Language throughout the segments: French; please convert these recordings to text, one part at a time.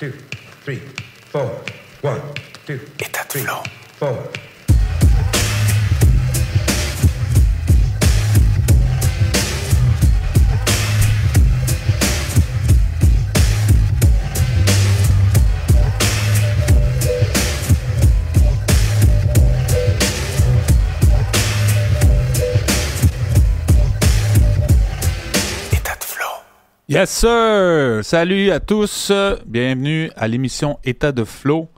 2, 3, 4. 1, 2, État de flow. 4. Yes, sir! Salut à tous! Bienvenue à l'émission État de Flow,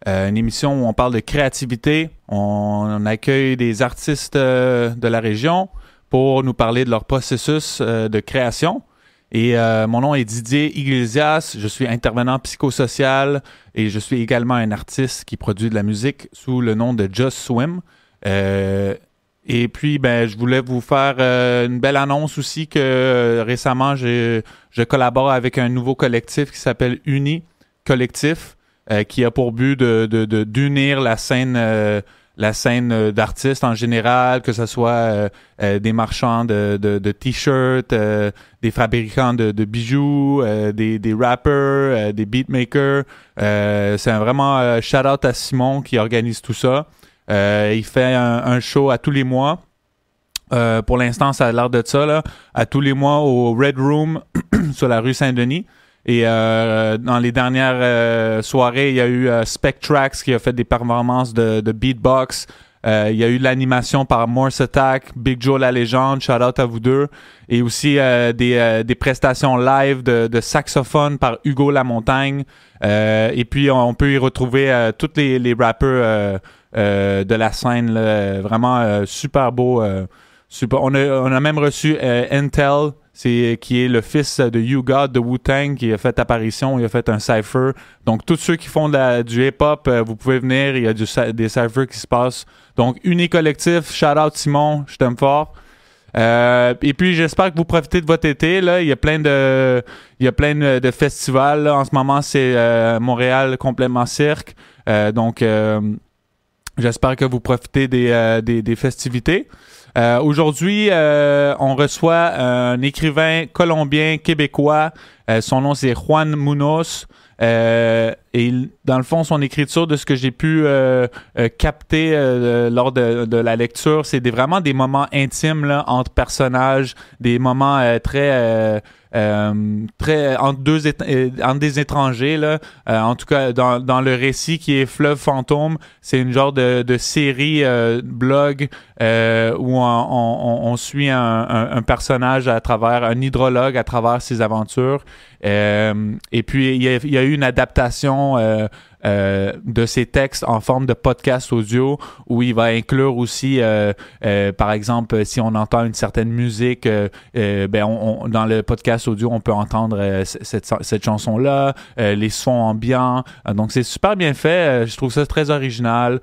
une émission où on parle de créativité. On accueille des artistes de la région pour nous parler de leur processus de création. Et mon nom est Didier Iglesias, je suis intervenant psychosocial et je suis également un artiste qui produit de la musique sous le nom de Just Swim. Et puis, je voulais vous faire une belle annonce aussi que récemment, je collabore avec un nouveau collectif qui s'appelle Uni Collectif, qui a pour but d'unir la scène d'artistes en général, que ce soit des marchands de t-shirts, des fabricants de bijoux, des rappers, des beatmakers. C'est vraiment shout-out à Simon qui organise tout ça. Il fait un show à tous les mois. Pour l'instant, ça a l'air de ça, là. À tous les mois au Red Room sur la rue Saint-Denis. Et dans les dernières soirées, il y a eu Spectrax qui a fait des performances de beatbox. Il y a eu de l'animation par Morse Attack, Big Joe la légende, shout out à vous deux. Et aussi des prestations live de saxophone par Hugo Lamontagne. Et puis on peut y retrouver tous les rappeurs de la scène, là, vraiment super beau. Super. On a même reçu Intel, qui est le fils de U-God de Wu-Tang, qui a fait apparition, il a fait un cypher. Donc tous ceux qui font du hip-hop, vous pouvez venir, il y a des cyphers qui se passent. Donc Uni Collectif, shout out Simon, je t'aime fort. Et puis j'espère que vous profitez de votre été, là. Il y a plein de festivals, là. En ce moment, c'est Montréal Complément Cirque. Donc j'espère que vous profitez des festivités. Aujourd'hui, on reçoit un écrivain colombien québécois. Son nom, c'est Juan Munoz. Et dans le fond, son écriture, de ce que j'ai pu capter lors de la lecture, c'est vraiment des moments intimes là, entre personnages, des moments très entre des étrangers là. En tout cas, dans le récit qui est Fleuve Fantôme, c'est une genre de série blog où on suit un personnage à travers un hydrologue à travers ses aventures. Et puis il y a eu une adaptation de ces textes en forme de podcast audio où il va inclure aussi par exemple si on entend une certaine musique dans le podcast audio on peut entendre cette chanson là, les sons ambiants, donc c'est super bien fait, je trouve ça très original.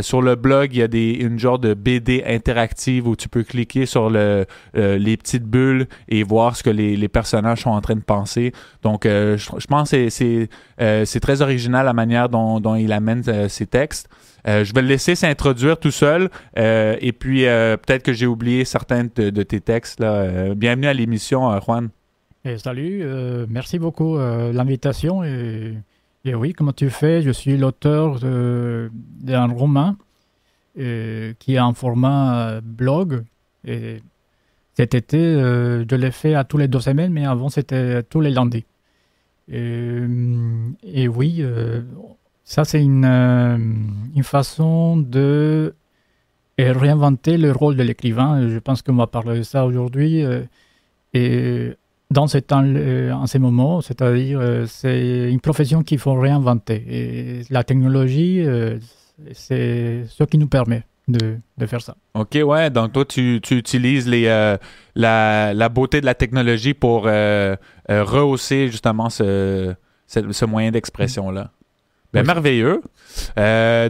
Sur le blog il y a une genre de BD interactive où tu peux cliquer sur les petites bulles et voir ce que les personnages sont en train de penser. Donc je pense que c'est très original la manière dont il amène ses textes. Je vais le laisser s'introduire tout seul et puis peut-être que j'ai oublié certains de tes textes là. Bienvenue à l'émission, Juan. Salut, merci beaucoup de l'invitation. Et oui, comme tu fais, je suis l'auteur d'un roman qui est en format blog. Et cet été, je l'ai fait à tous les 2 semaines, mais avant c'était tous les lundis. Et oui, ça c'est une façon de réinventer le rôle de l'écrivain. Je pense qu'on va parler de ça aujourd'hui. Et dans ce temps, en ce moment, c'est-à-dire c'est une profession qu'il faut réinventer. Et la technologie, c'est ce qui nous permet de faire ça. OK, ouais. Donc, toi, tu utilises la beauté de la technologie pour rehausser justement ce moyen d'expression-là. Ben, oui. Merveilleux.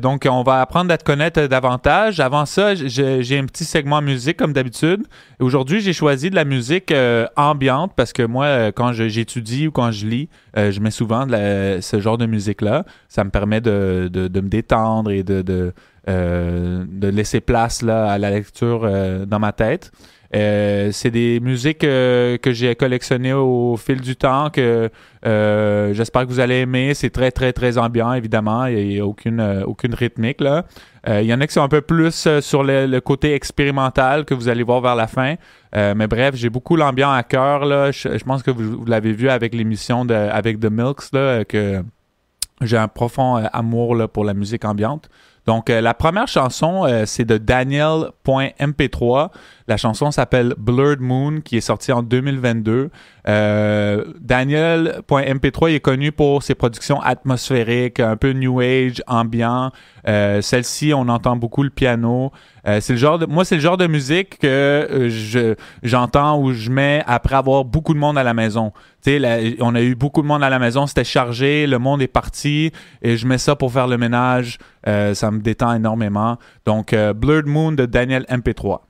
Donc, on va apprendre à te connaître davantage. Avant ça, j'ai un petit segment musique comme d'habitude. Aujourd'hui, j'ai choisi de la musique ambiante parce que moi, quand j'étudie ou quand je lis, je mets souvent ce genre de musique-là. Ça me permet de me détendre et de laisser place là, à la lecture dans ma tête. C'est des musiques que j'ai collectionnées au fil du temps, que j'espère que vous allez aimer. C'est très, très, très ambiant, évidemment. Il n'y a aucune rythmique, là. Il y en a qui sont un peu plus sur le côté expérimental que vous allez voir vers la fin. Mais bref, j'ai beaucoup l'ambiance à cœur, là. Je pense que vous l'avez vu avec l'émission avec The Milks, là, que j'ai un profond amour là, pour la musique ambiante. Donc, la première chanson, c'est de Daniel.mp3. La chanson s'appelle Blurred Moon, qui est sortie en 2022. Daniel.mp3 il est connu pour ses productions atmosphériques, un peu new age, ambiant. Celle-ci, on entend beaucoup le piano. C'est le genre de musique que j'entends ou je mets après avoir beaucoup de monde à la maison. Tu sais, on a eu beaucoup de monde à la maison, c'était chargé, le monde est parti et je mets ça pour faire le ménage. Ça me détend énormément. Donc, Blurred Moon de Daniel MP3.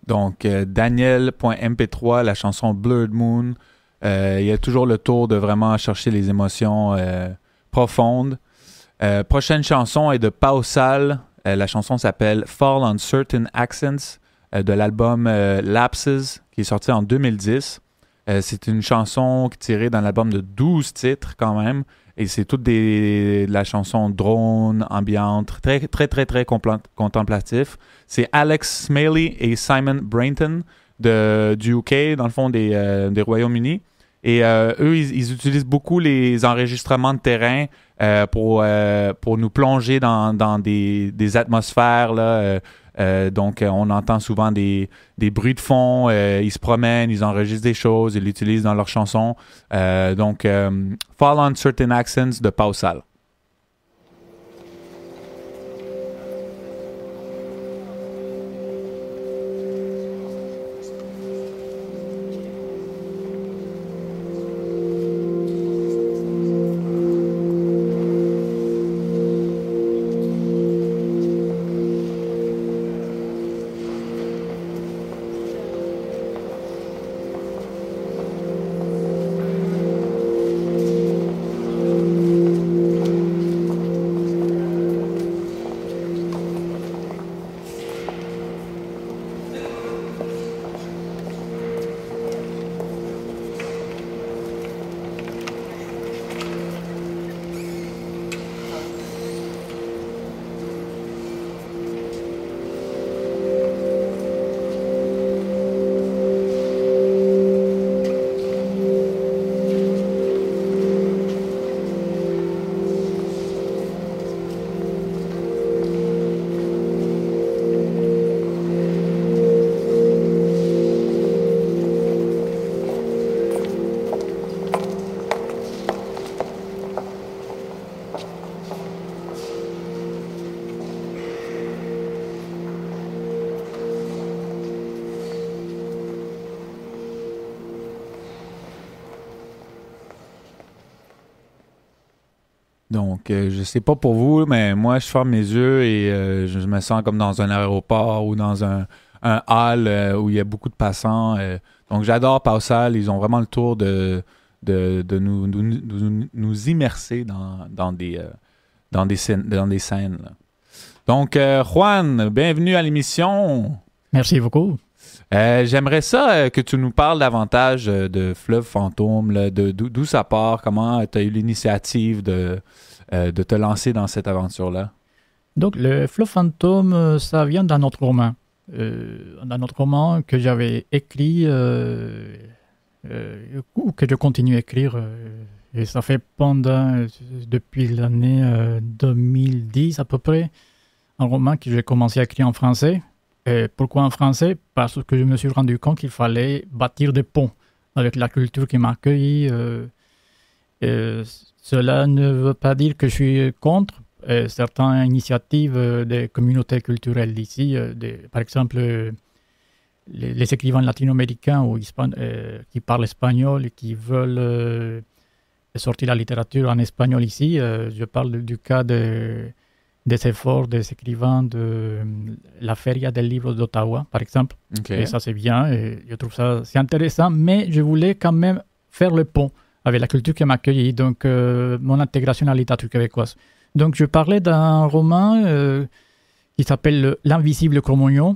Donc, Daniel.mp3, la chanson Blurred Moon. Il y a toujours le tour de vraiment chercher les émotions profondes. Prochaine chanson est de Pausal. La chanson s'appelle Fall on Certain Accents de l'album Lapses qui est sorti en 2010. C'est une chanson tirée d'un album de 12 titres quand même. Et c'est toute de la chanson drone, ambiante, très, très, très, très contemplatif. C'est Alex Smalley et Simon Brainton du UK, dans le fond des Royaumes-Unis. Et eux, ils utilisent beaucoup les enregistrements de terrain pour nous plonger dans des atmosphères, là. Donc, on entend souvent des bruits de fond. Ils se promènent, ils enregistrent des choses, ils l'utilisent dans leurs chansons. Donc, Fall on Certain Accents de Pausal. Donc, je sais pas pour vous, mais moi, je ferme mes yeux et je me sens comme dans un aéroport ou dans un hall où il y a beaucoup de passants. Donc, j'adore Pausal. Ils ont vraiment le tour de nous immerser dans dans des scènes. Là. Donc, Juan, bienvenue à l'émission. Merci beaucoup. J'aimerais ça que tu nous parles davantage de Fleuve Fantôme, là, d'où ça part, comment tu as eu l'initiative de te lancer dans cette aventure-là. Donc, le Fleuve Fantôme, ça vient d'un autre roman. D'un autre roman que j'avais écrit ou que je continue à écrire. Et ça fait depuis l'année 2010 à peu près, un roman que j'ai commencé à écrire en français. Et pourquoi en français? Parce que je me suis rendu compte qu'il fallait bâtir des ponts avec la culture qui m'a accueilli. Cela ne veut pas dire que je suis contre certaines initiatives des communautés culturelles d'ici. Par exemple, les écrivains latino-américains ou qui parlent espagnol et qui veulent sortir la littérature en espagnol ici. Je parle du cas des efforts des écrivains de la Feria del Libro d'Ottawa, par exemple. Okay. Et ça, c'est bien. Et je trouve ça c'est intéressant, mais je voulais quand même faire le pont avec la culture qui m'a accueilli, donc mon intégration à la littérature québécoise. Donc, je parlais d'un roman qui s'appelle L'invisible Cro-Magnon.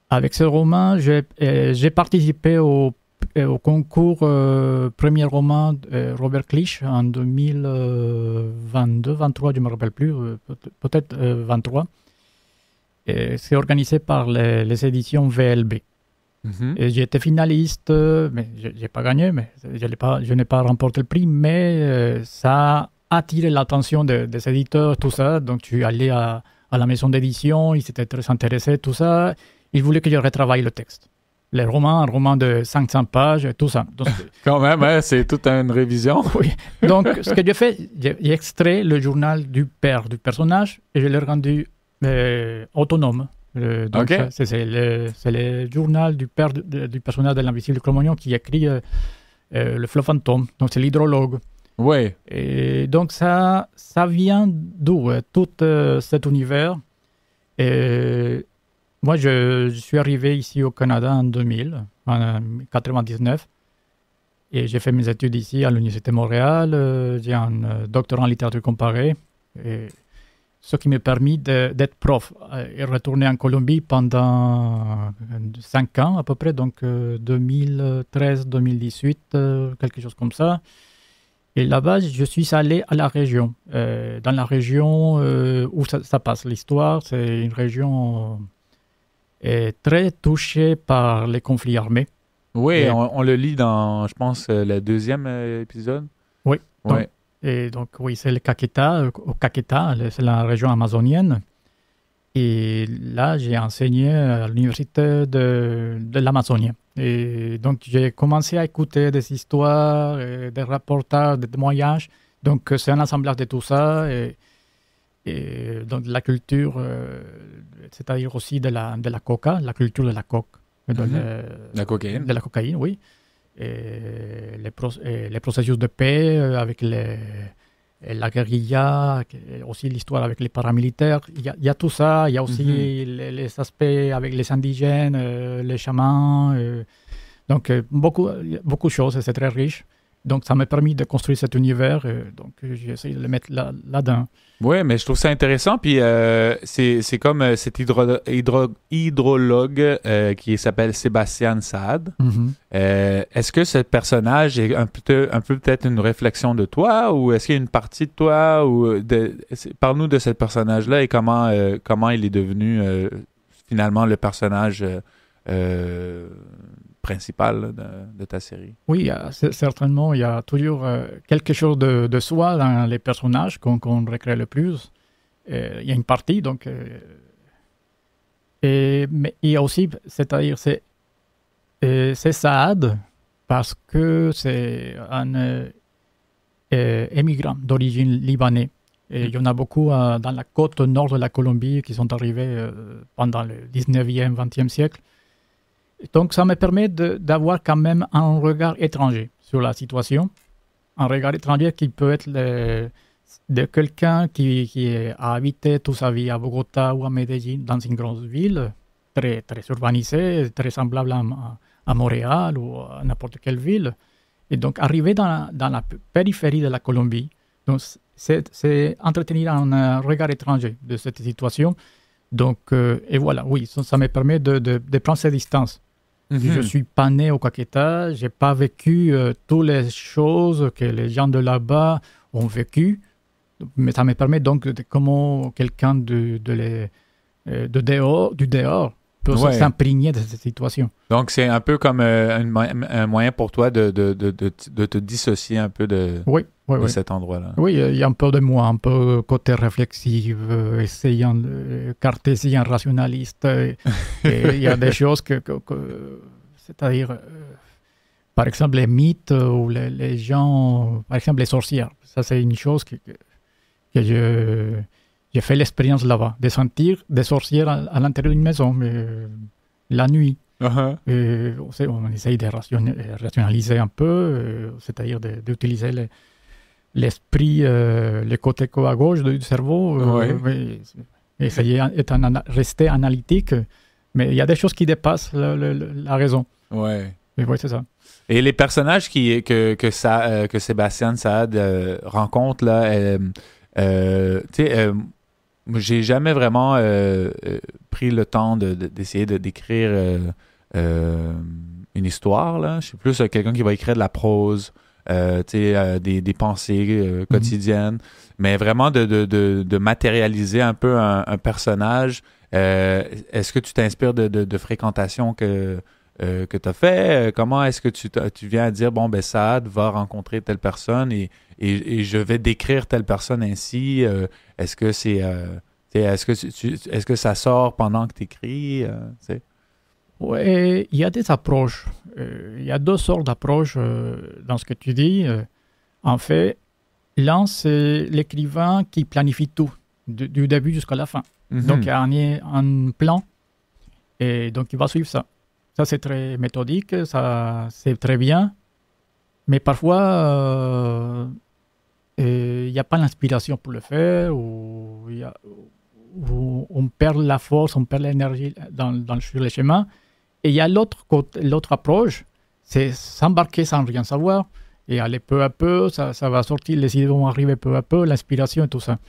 Avec ce roman, j'ai participé au concours premier roman Robert Clich en 2022, 23, je ne me rappelle plus, peut-être 23. C'est organisé par les éditions VLB. Mm-hmm. Et j'ai été finaliste, mais je n'ai pas gagné, mais je n'ai pas remporté le prix, mais ça a attiré l'attention des éditeurs, tout ça. Donc, je suis allé à la maison d'édition, ils étaient très intéressés, tout ça. Ils voulaient que je retravaille le texte. Un roman de 500 pages, tout ça. Donc, quand même, hein, c'est toute une révision. Oui. Donc, ce que j'ai fait, j'ai extrait le journal du père du personnage et je l'ai rendu autonome. Donc, okay. c'est le journal du père du personnage de l'invisible Cro-Magnon qui écrit le Fleuve Fantôme. Donc, c'est l'hydrologue. Oui. Et donc, ça vient d'où tout cet univers. Et moi, je suis arrivé ici au Canada en 2000, en 1999. Et j'ai fait mes études ici à l'Université de Montréal. J'ai un doctorat en littérature comparée. Et ce qui m'a permis d'être prof et retourner en Colombie pendant 5 ans à peu près, donc 2013-2018, quelque chose comme ça. Et là-bas, je suis allé à la région. Dans la région où ça passe l'histoire, c'est une région très touchée par les conflits armés. Oui, on le lit dans, je pense, le 2e épisode. Oui. Ouais. Donc, oui, c'est le Caquetá, c'est la région amazonienne. Et là, j'ai enseigné à l'université de l'Amazonie. Et donc, j'ai commencé à écouter des histoires, des reportages, des témoignages. Donc, c'est un assemblage de tout ça. Et donc, la culture, c'est-à-dire aussi de la coca, la culture de la coque. La cocaïne. De la cocaïne, oui. Et les processus de paix avec la guérilla, aussi l'histoire avec les paramilitaires. Il y a tout ça. Il y a aussi les aspects avec les indigènes, les chamans. Donc, beaucoup de choses. C'est très riche. Donc, ça m'a permis de construire cet univers. Donc, j'ai essayé de le mettre là-dedans. Oui, mais je trouve ça intéressant. Puis, c'est comme cet hydrologue qui s'appelle Sébastien Saad. Mm-hmm. Est-ce que ce personnage est un peu peut-être une réflexion de toi ou est-ce qu'il y a une partie de toi? Parle-nous de ce personnage-là et comment il est devenu finalement le personnage principal de ta série. Oui, certainement, il y a toujours quelque chose de soi dans les personnages qu'on recrée le plus. Il y a une partie, donc... mais il y a aussi, c'est-à-dire, c'est Saad, parce que c'est un émigrant d'origine libanaise. Et il y en a beaucoup dans la côte nord de la Colombie qui sont arrivés pendant le 19e, 20e siècle. Donc, ça me permet d'avoir quand même un regard étranger sur la situation. Un regard étranger qui peut être de quelqu'un qui a habité toute sa vie à Bogota ou à Medellín, dans une grosse ville, très, très urbanisée, très semblable à Montréal ou à n'importe quelle ville. Et donc, arriver dans la périphérie de la Colombie, donc, c'est entretenir un regard étranger de cette situation. Donc, et voilà, oui, ça me permet de prendre ces distances. Je ne suis pas né au Caquetá, je n'ai pas vécu toutes les choses que les gens de là-bas ont vécues, mais ça me permet donc de comment quelqu'un du dehors peut s'imprégner de cette situation. Donc, c'est un peu comme un moyen pour toi de te dissocier un peu de cet endroit-là. Oui, il y a un peu de moi, un peu côté réflexif, essayant, cartésien, rationaliste. Et il y a des choses c'est-à-dire, par exemple, les mythes ou les gens, par exemple, les sorcières. Ça, c'est une chose que j'ai fait l'expérience là-bas, de sentir des sorcières à l'intérieur d'une maison, la nuit. Uh-huh. Et on essaye de rationaliser un peu, c'est-à-dire d'utiliser l'esprit, le côté à gauche du cerveau, essayer de rester analytique, mais il y a des choses qui dépassent la raison. Ouais. Mais oui, c'est ça. Et les personnages que Sébastien Saad rencontre, là, j'ai jamais vraiment pris le temps d'essayer d'écrire une histoire, là. Je suis plus quelqu'un qui va écrire de la prose, des pensées quotidiennes, mais vraiment de matérialiser un peu un personnage. Est-ce que tu t'inspires de fréquentations que tu as fait? Comment est-ce que tu viens à dire, bon, ben Saad va rencontrer telle personne et je vais décrire telle personne ainsi? Est-ce que c'est... est-ce que ça sort pendant que tu écris? Oui, il y a des approches. Il y a deux sortes d'approches dans ce que tu dis. En fait, l'un, c'est l'écrivain qui planifie tout, du début jusqu'à la fin. Mm-hmm. Donc, il y a un plan, et donc il va suivre ça. Ça, c'est très méthodique, ça, c'est très bien, mais parfois, il n'y a pas l'inspiration pour le faire, ou on perd la force, on perd l'énergie sur les chemins. Et il y a l'autre approche, c'est s'embarquer sans rien savoir, et aller peu à peu, ça va sortir, les idées vont arriver peu à peu, l'inspiration et tout ça.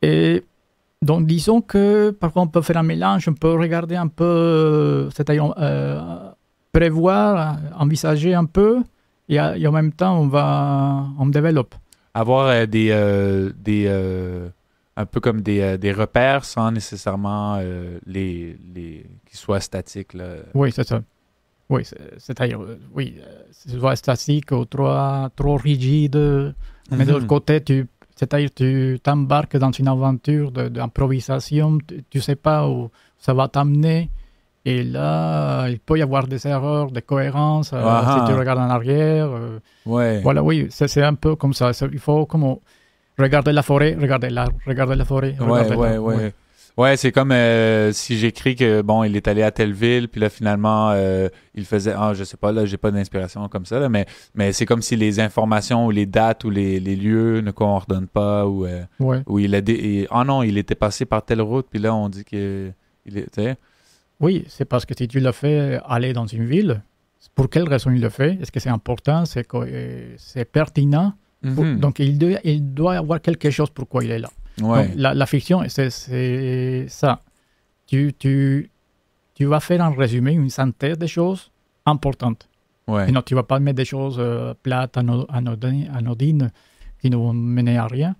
Et donc, disons que parfois on peut faire un mélange, on peut regarder un peu, c'est-à-dire prévoir, envisager un peu, et en même temps, on développe. Avoir un peu comme des repères sans nécessairement qu'ils soient statiques, là. Oui, c'est ça. Oui, c'est-à-dire, soit statique ou trop rigide, mais de l'autre côté, c'est-à-dire tu t'embarques dans une aventure d'improvisation, tu ne sais pas où ça va t'amener, et là, il peut y avoir des erreurs de cohérence, si tu regardes en arrière. Voilà, oui, c'est un peu comme ça. Il faut comme regarder la forêt, regarder l'arbre, regarder la forêt. Ouais, c'est comme si j'écris que, bon, il est allé à telle ville, puis là, finalement, il faisait... je sais pas, là, j'ai pas d'inspiration comme ça, là, mais c'est comme si les informations ou les dates ou les lieux ne coordonnent pas, ou il était passé par telle route, puis là, on dit que... Oui, c'est parce que si tu le fais aller dans une ville, pour quelle raison il le fait? Est-ce que c'est important? C'est pertinent? Mm-hmm. Donc, il doit y avoir quelque chose pourquoi il est là. Ouais. Donc, la fiction, c'est ça. Tu vas faire un résumé, une synthèse des choses importantes. Ouais. Et non, tu ne vas pas mettre des choses plates, anodines, qui ne vont mener à rien.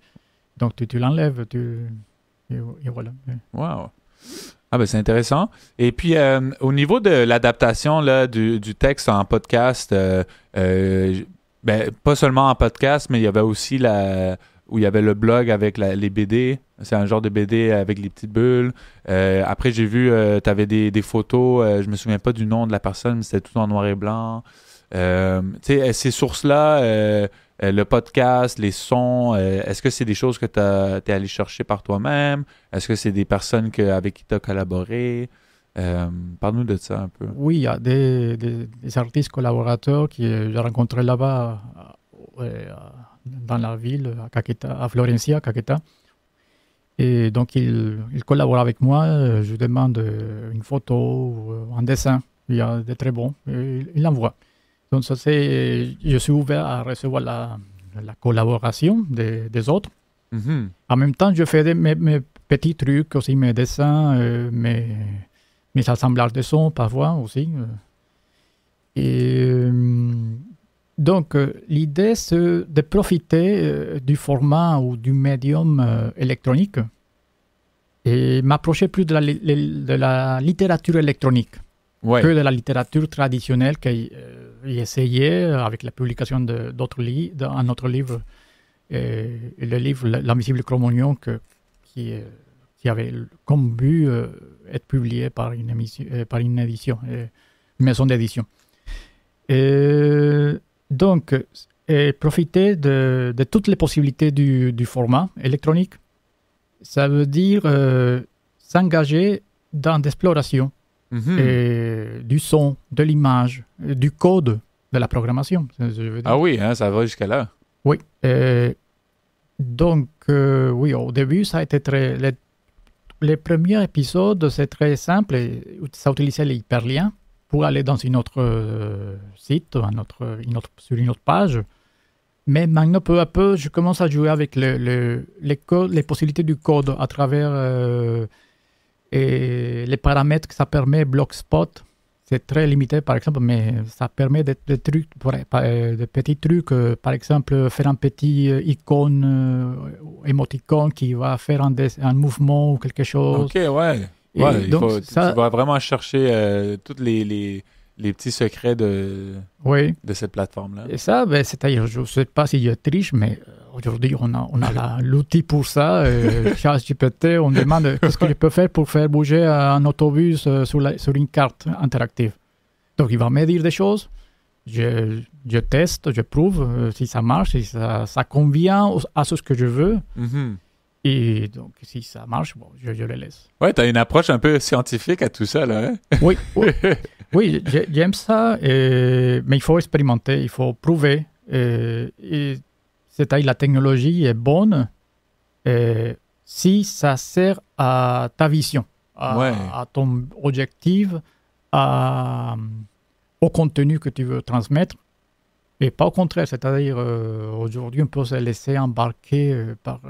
Donc, tu l'enlèves, et voilà. Wow. Ah ben c'est intéressant. Et puis, au niveau de l'adaptation là, du texte en podcast, pas seulement en podcast, mais il y avait aussi où il y avait le blog avec les BD. C'est un genre de BD avec les petites bulles. Après, j'ai vu, tu avais des photos. Je me souviens pas du nom de la personne, mais c'était tout en noir et blanc. Tu sais, ces sources-là, le podcast, les sons, est-ce que c'est des choses que tu es allé chercher par toi-même? Est-ce que c'est des personnes avec qui tu as collaboré? Parle-nous de ça un peu. Oui, il y a des artistes collaborateurs que j'ai rencontrés là-bas, dans la ville, à Caquetá, à Florencia, Caquetá. Et donc, ils collaborent avec moi. Je demande une photo ou un dessin. Il y a des très bons. Et ils l'envoient. Donc, je suis ouvert à recevoir la collaboration des autres. Mhm. En même temps, je fais mes petits trucs aussi, mes dessins, mes assemblages de sons parfois aussi. Donc, l'idée, c'est de profiter du format ou du médium électronique et m'approcher plus de la littérature électronique Ouais. que de la littérature traditionnelle qui essayait avec la publication d'autres livres, d'un autre livre, le livre L'invisible Cro-Magnon qui avait comme but être publié par une maison d'édition. Donc, profiter de toutes les possibilités du format électronique, ça veut dire s'engager dans l'exploration du son, de l'image, du code de la programmation. Je veux dire. Ah oui, hein, ça va jusqu'à là. Oui. Donc, oui, au début, ça a été les premiers épisodes, c'est très simple. Ça utilisait les hyperliens pour aller dans un autre site, sur une autre page. Mais maintenant, peu à peu, je commence à jouer avec les possibilités du code à travers les paramètres que ça permet. Blogspot, c'est très limité, par exemple, mais ça permet des trucs, des petits trucs. Par exemple, faire un petit icône, émoticône qui va faire un mouvement ou quelque chose. OK, ouais. Et Ouais, donc, tu vas vraiment chercher tous les petits secrets de cette plateforme-là. Et ça, c'est-à-dire, je ne sais pas si je triche, mais aujourd'hui, on a l'outil pour ça. ChatGPT, on demande qu'est-ce que je peux faire pour faire bouger un autobus sur une carte interactive. Donc, il va me dire des choses. Je teste, je prouve si ça marche, si ça convient à ce que je veux. Mm-hmm. Et donc, si ça marche, bon, je le laisse. Ouais, tu as une approche un peu scientifique à tout ça, là. Hein? Oui, oui, j'aime ça, mais il faut expérimenter, il faut prouver. C'est-à-dire la technologie est bonne si ça sert à ta vision, à ton objectif, au contenu que tu veux transmettre. Et pas au contraire, c'est-à-dire aujourd'hui on peut se laisser embarquer par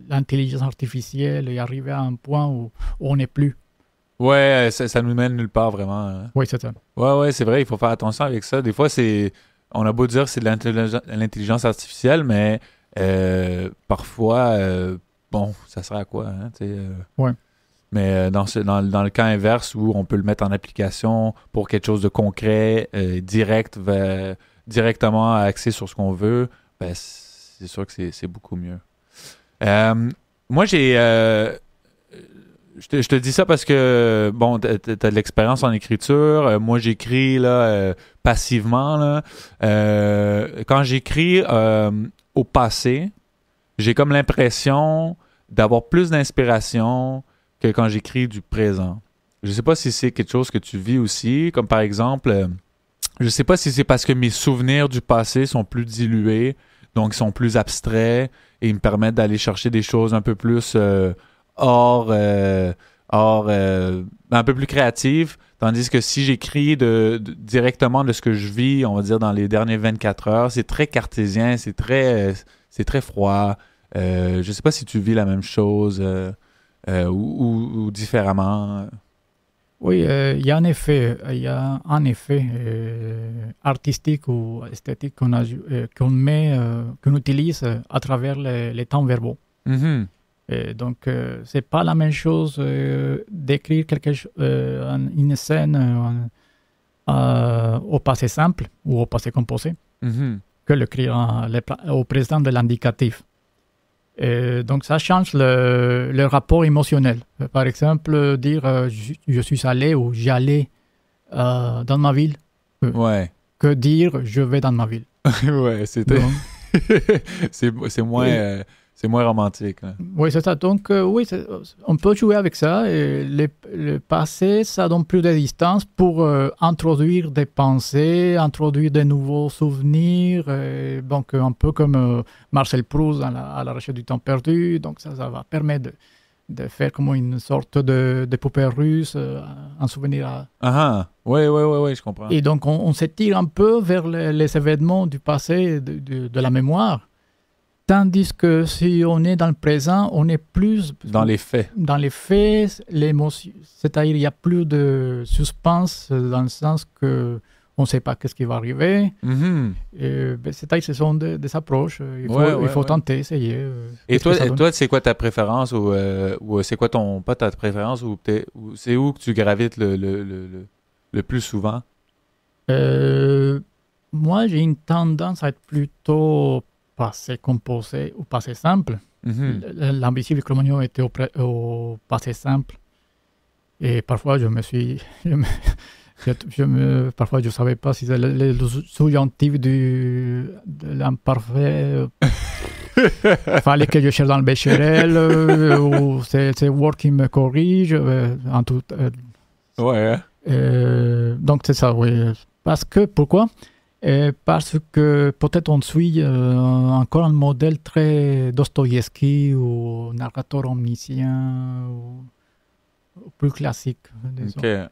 l'intelligence artificielle et arriver à un point où on n'est plus. Ouais, ça nous mène nulle part vraiment. Hein. Oui, c'est ça. Ouais, c'est vrai, il faut faire attention avec ça. Des fois, on a beau dire que c'est de l'intelligence artificielle, mais parfois, bon, ça sert à quoi, hein, ouais. Mais dans le cas inverse où on peut le mettre en application pour quelque chose de concret, directement axé sur ce qu'on veut, ben, c'est sûr que c'est beaucoup mieux. Moi, je te dis ça parce que, bon, t'as de l'expérience en écriture. Moi, j'écris là, passivement. Là. Quand j'écris au passé, j'ai comme l'impression d'avoir plus d'inspiration que quand j'écris du présent. Je sais pas si c'est quelque chose que tu vis aussi, comme par exemple, je sais pas si c'est parce que mes souvenirs du passé sont plus dilués, donc ils sont plus abstraits et ils me permettent d'aller chercher des choses un peu plus un peu plus créatives, tandis que si j'écris directement de ce que je vis, on va dire dans les dernières 24 heures, c'est très cartésien, c'est très froid. Je sais pas si tu vis la même chose ou différemment. Oui, il y a un effet artistique ou esthétique qu'on utilise à travers les temps verbaux. Mm-hmm. Et donc, c'est pas la même chose d'écrire une scène au passé simple ou au passé composé que l'écrire au présent de l'indicatif. Et donc, ça change le rapport émotionnel. Par exemple, dire je suis allé ou j'allais dans ma ville que dire je vais dans ma ville. Ouais, c'est moins romantique. Hein. Oui, c'est ça. Donc, oui, on peut jouer avec ça. Et le passé, ça donne plus de distance pour introduire des pensées, introduire de nouveaux souvenirs. Donc, un peu comme Marcel Proust à la recherche du temps perdu. Donc, ça va permettre de faire comme une sorte de poupée russe, un souvenir. Oui, je comprends. Et donc, on s'étire un peu vers les événements du passé, de la mémoire. Tandis que si on est dans le présent, on est plus... Dans les faits. Dans les faits, l'émotion, c'est-à-dire il n'y a plus de suspense dans le sens que on ne sait pas qu'est-ce qui va arriver. C'est-à-dire ce sont des approches. Il faut tenter, essayer. Et toi, c'est quoi ta préférence ou c'est quoi pas ta préférence ou c'est où que tu gravites le plus souvent? Moi, j'ai une tendance à être plutôt passé composé ou passé simple. L'invisible Cro-Magnon était au passé simple. Et parfois, parfois, je ne savais pas si c'est le subjonctif de l'imparfait. Il fallait que je cherche dans le Becherel ou c'est Word qui me corrige. En tout, donc, c'est ça, oui. Pourquoi? Parce que peut-être on suit encore un modèle très Dostoïevski ou narrateur omniscient ou plus classique. Okay.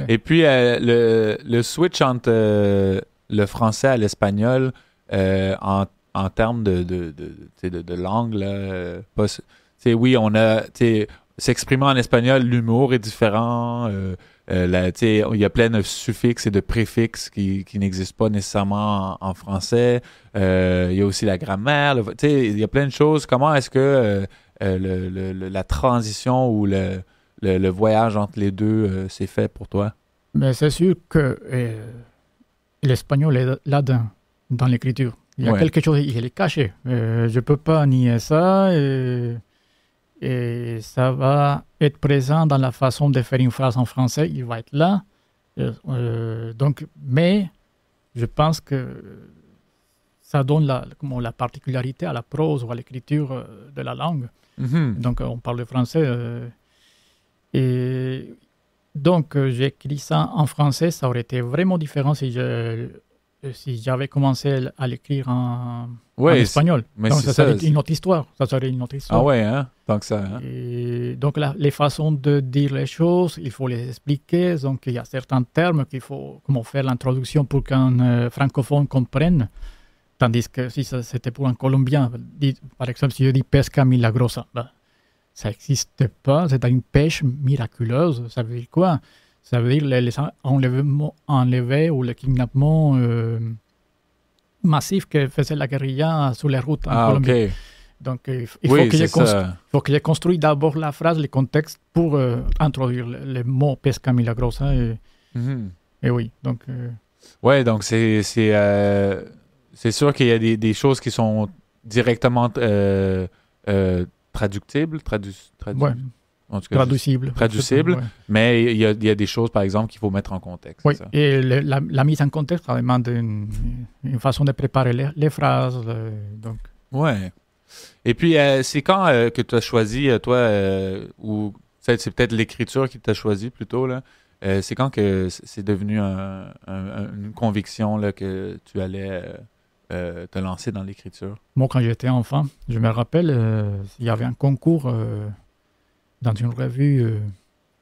Et puis, le switch entre le français à l'espagnol en termes de langue, là, oui, on a... S'exprimer en espagnol, l'humour est différent. Il y a plein de suffixes et de préfixes qui n'existent pas nécessairement en français. Il y a aussi la grammaire. Il y a plein de choses. Comment est-ce que la transition ou le voyage entre les deux s'est fait pour toi? Mais c'est sûr que l'espagnol est là-dedans, dans l'écriture. Il y a quelque chose, il est caché. Je ne peux pas nier ça. Et ça va être présent dans la façon de faire une phrase en français. Il va être là. Mais je pense que ça donne la particularité à la prose ou à l'écriture de la langue. Donc, on parle de français. Et donc, j'ai écrit ça en français. Ça aurait été vraiment différent si j'avais commencé à l'écrire en espagnol. Mais donc, ça serait une autre histoire. Ah ouais, hein? Tant que ça. Hein? Et donc, les façons de dire les choses, il faut les expliquer. Donc, il y a certains termes qu'il faut faire l'introduction pour qu'un francophone comprenne. Tandis que si c'était pour un Colombien, par exemple, si je dis pesca milagrosa, ça n'existe pas. C'est une pêche miraculeuse. Ça veut dire quoi? Ça veut dire les enlevés ou le kidnappement massif que faisait la guérilla sur les routes en Colombie. Okay. Donc, il faut que j'ai construit d'abord la phrase, le contexte pour introduire le mot pesca milagrosa. Et oui, donc... Oui, donc c'est sûr qu'il y a des choses qui sont directement traductibles. Traducible, mais il y a des choses, par exemple, qu'il faut mettre en contexte. Oui, et la mise en contexte, ça demande une façon de préparer les phrases. Donc. Ouais. Et puis, c'est quand que tu as choisi, toi, ou c'est peut-être l'écriture qui t'a choisi plutôt, là. C'est quand que c'est devenu une conviction là, que tu allais te lancer dans l'écriture? Moi, quand j'étais enfant, je me rappelle, il y avait un concours dans une revue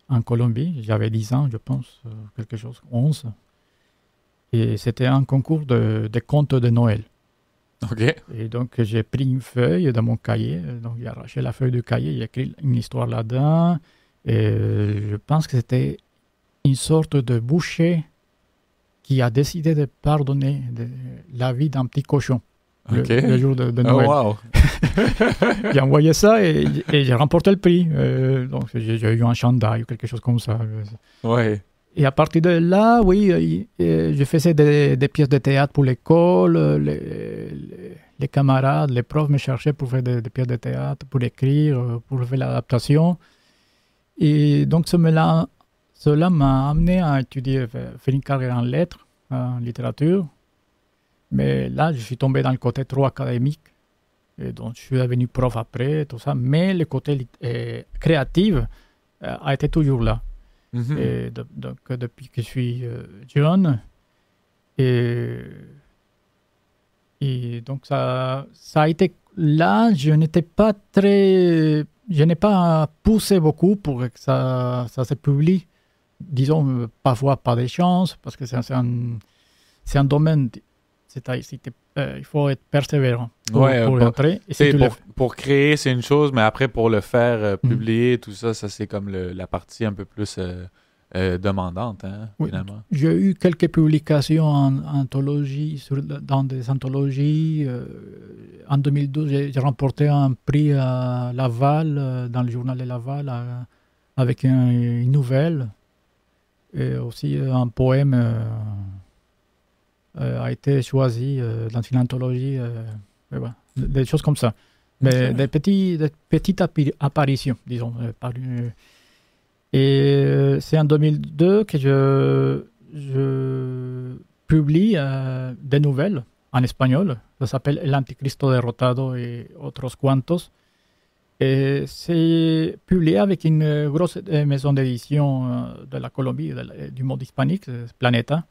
en Colombie. J'avais 10 ans, je pense, quelque chose, 11. Et c'était un concours de contes de Noël. OK. Et donc, j'ai pris une feuille dans mon cahier. Donc, j'ai arraché la feuille du cahier, j'ai écrit une histoire là-dedans. Et je pense que c'était une sorte de boucher qui a décidé de pardonner la vie d'un petit cochon. Le jour de Noël. Oh, wow. J'ai envoyé ça et j'ai remporté le prix. Donc, j'ai eu un chandail ou quelque chose comme ça. Ouais. Et à partir de là, oui, je faisais des pièces de théâtre pour l'école. Les camarades, les profs me cherchaient pour faire des pièces de théâtre, pour écrire, pour faire l'adaptation. Et donc, cela m'a amené à étudier, faire une carrière en lettres, en littérature. Mais là, je suis tombé dans le côté trop académique. Et donc, je suis devenu prof après, tout ça. Mais le côté créatif a été toujours là. Mm-hmm. Et donc, depuis que je suis jeune. Et donc, ça a été... Là, je n'étais pas très je n'ai pas poussé beaucoup pour que ça se publie. Disons, parfois pas des chances, parce que c'est un domaine, il faut être persévérant pour entrer. Et si pour créer, c'est une chose, mais après, pour le faire publier, tout ça, ça c'est comme la partie un peu plus demandante, hein, oui, finalement. J'ai eu quelques publications en anthologie, dans des anthologies. En 2012, j'ai remporté un prix à Laval, dans le journal de Laval, avec une nouvelle. Et aussi, un poème a été choisi dans une anthologie. Voilà, des choses comme ça. Mais des petites apparitions, disons. Et c'est en 2002 que je publie des nouvelles en espagnol. Ça s'appelle El Anticristo Derrotado et Otros Cuantos. Et c'est publié avec une grosse maison d'édition de la Colombie, du monde hispanique, Planeta.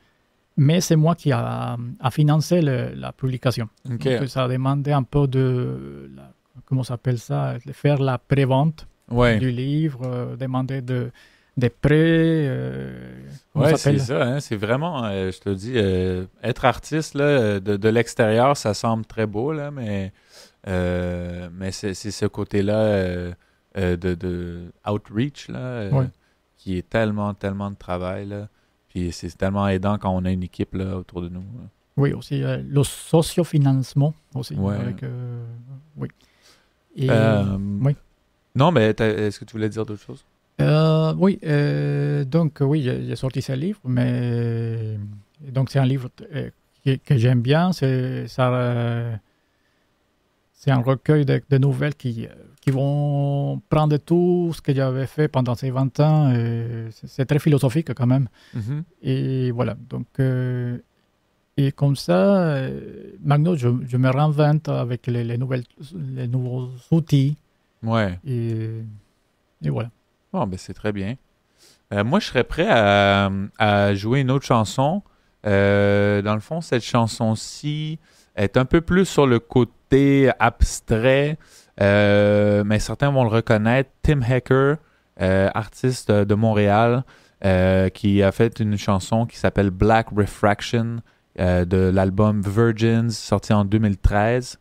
Mais c'est moi qui a financé la publication. Okay. Donc ça a demandé un peu comment ça s'appelle ça, de faire la prévente du livre, demander des prêts. Oui, c'est ça. Hein, c'est vraiment, je te dis, être artiste là, de l'extérieur, ça semble très beau, là, mais c'est ce côté-là de outreach là, qui est tellement de travail. Là. Puis c'est tellement aidant quand on a une équipe là, autour de nous. Là. Oui, aussi le sociofinancement aussi. Ouais. Oui. Et, oui. Non, mais est-ce que tu voulais dire d'autres choses? Oui, donc oui, j'ai sorti ce livre, mais donc c'est un livre que j'aime bien. C'est un recueil de nouvelles qui vont prendre tout ce que j'avais fait pendant ces 20 ans. C'est très philosophique quand même. Mm-hmm. Et voilà, donc et comme ça, maintenant je me réinvente avec les nouveaux outils. Ouais. Et voilà. Bon, ben c'est très bien. Moi, je serais prêt à jouer une autre chanson. Dans le fond, cette chanson-ci est un peu plus sur le côté abstrait, mais certains vont le reconnaître. Tim Hecker, artiste de Montréal, qui a fait une chanson qui s'appelle Black Refraction de l'album Virgins, sorti en 2013.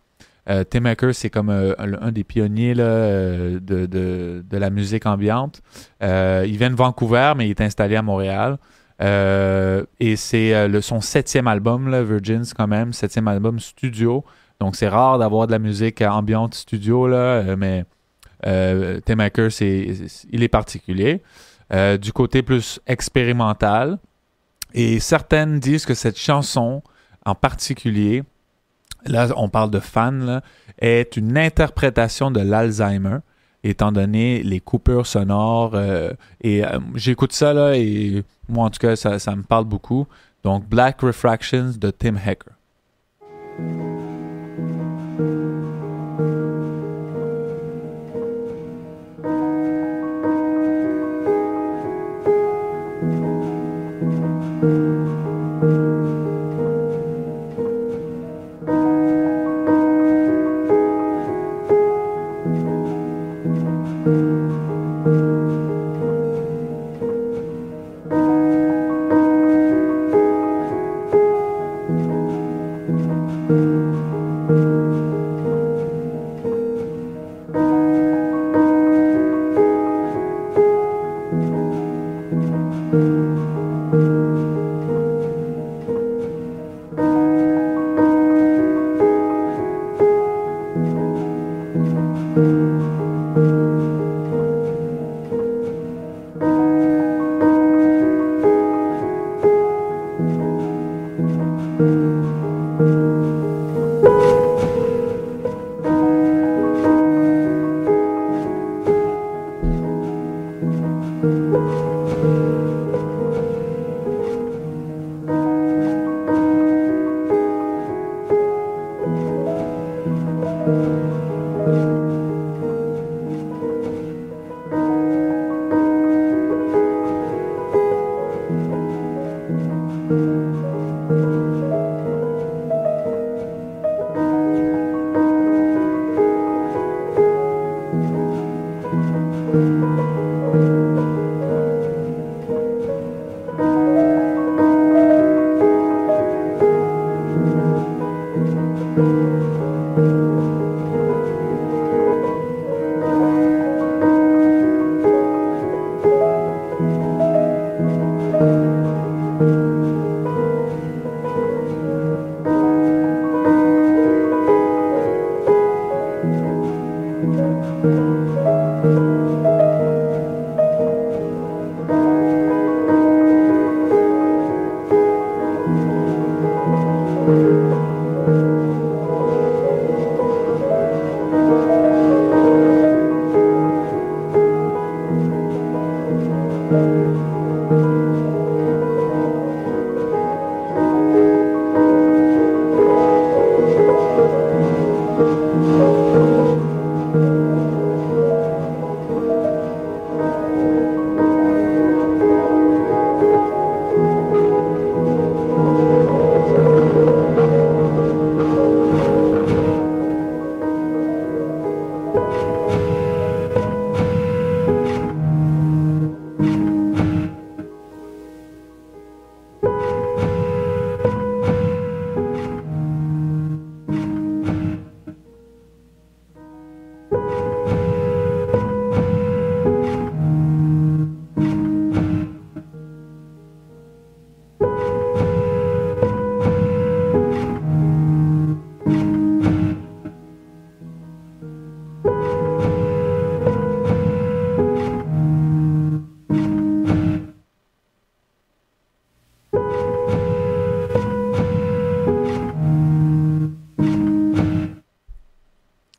Tim Hecker, c'est comme un des pionniers là, de la musique ambiante. Il vient de Vancouver, mais il est installé à Montréal. Et c'est son 7e album, là, Virgins quand même, 7e album studio. Donc c'est rare d'avoir de la musique ambiante studio, là, mais Tim Hecker, il est particulier. Du côté plus expérimental. Et certaines disent que cette chanson en particulier, là, on parle de fan, là, est une interprétation de l'Alzheimer, étant donné les coupures sonores. J'écoute ça, là, et moi, en tout cas, ça me parle beaucoup. Donc, Black Refractions de Tim Hecker.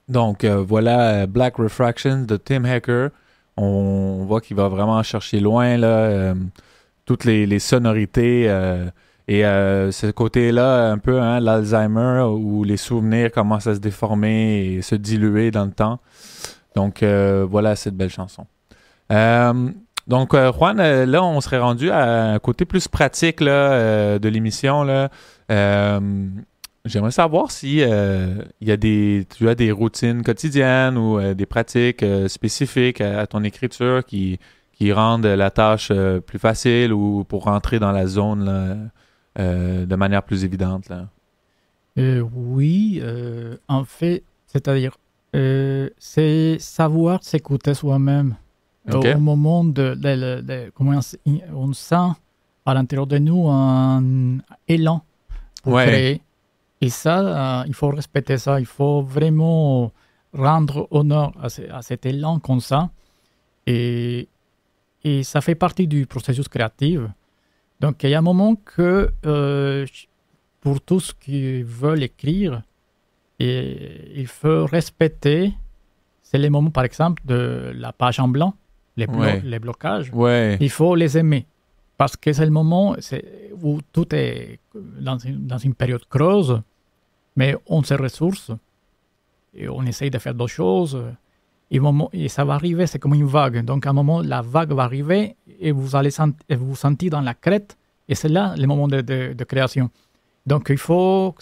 Donc, voilà Black Refraction de Tim Hecker. On voit qu'il va vraiment chercher loin là, toutes les sonorités et ce côté-là, un peu l'Alzheimer, où les souvenirs commencent à se déformer et se diluer dans le temps. Donc, voilà cette belle chanson. Donc, Juan, là, on serait rendu à un côté plus pratique là, de l'émission. Là. J'aimerais savoir si tu as des routines quotidiennes ou des pratiques spécifiques à ton écriture qui rendent la tâche plus facile ou pour rentrer dans la zone là, de manière plus évidente. Là. Oui, en fait, c'est-à-dire, c'est savoir s'écouter soi-même. Okay. Au moment comment on sent à l'intérieur de nous un élan pour créer. Et ça, il faut respecter ça. Il faut vraiment rendre honneur à cet élan qu'on sent. Et ça fait partie du processus créatif. Donc, il y a un moment que, pour tous qui veulent écrire, il faut respecter. C'est les moments, par exemple, de la page en blanc, les blocages. Ouais. Il faut les aimer. Parce que c'est le moment où tout est dans une période creuse, mais on se ressource et on essaye de faire d'autres choses. Et ça va arriver, c'est comme une vague. Donc, à un moment, la vague va arriver et vous allez vous sentir dans la crête. Et c'est là le moment de création. Donc, il faut...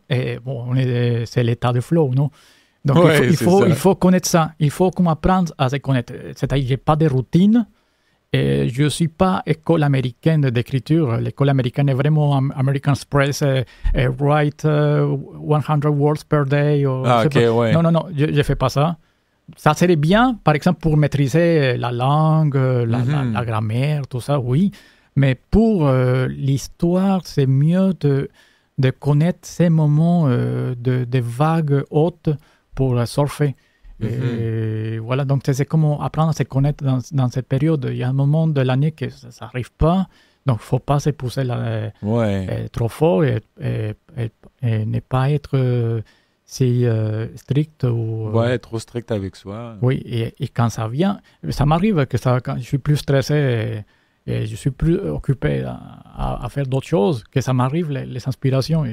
c'est l'état de flow, non? Donc, il faut connaître ça. Il faut qu'on apprenne à se connaître. C'est-à-dire, je n'ai pas de routine. Et je ne suis pas école américaine d'écriture. L'école américaine est vraiment American Express, write 100 words per day. Ouais. Non, je ne fais pas ça. Ça serait bien, par exemple, pour maîtriser la langue, la grammaire, tout ça, oui. Mais pour l'histoire, c'est mieux de connaître ces moments de vagues hautes pour surfer. Et voilà, donc c'est comment apprendre à se connaître dans cette période. Il y a un moment de l'année que ça n'arrive pas, donc il ne faut pas se pousser trop fort et ne pas être si strict. Trop strict avec soi. Oui, et quand ça vient, ça m'arrive que quand je suis plus stressé et je suis plus occupé à faire d'autres choses, que ça m'arrive les inspirations.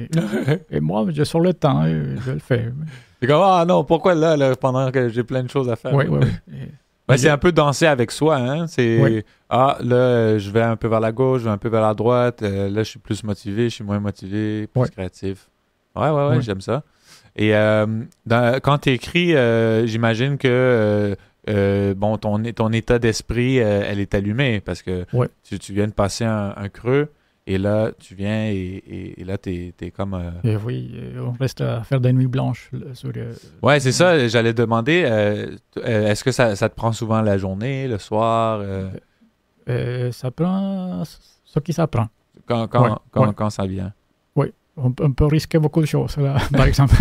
Et moi, je sors le temps et je le fais. C'est comme, non, pourquoi là, pendant que j'ai plein de choses à faire? Oui. C'est un peu danser avec soi, hein? C'est, là, je vais un peu vers la gauche, je vais un peu vers la droite, là, je suis plus motivé, je suis moins motivé, plus créatif. Ouais, j'aime ça. Et quand tu écris, j'imagine que bon, ton état d'esprit, elle est allumée parce que Ouais. tu viens de passer un creux et là, tu viens et là, t'es comme... Et oui, on reste à faire des nuits blanches sur. Ouais, c'est ça, j'allais demander, est-ce que ça te prend souvent la journée, le soir, Ça prend ce qui s'apprend. quand ça vient? Oui, on peut risquer beaucoup de choses, là, par exemple.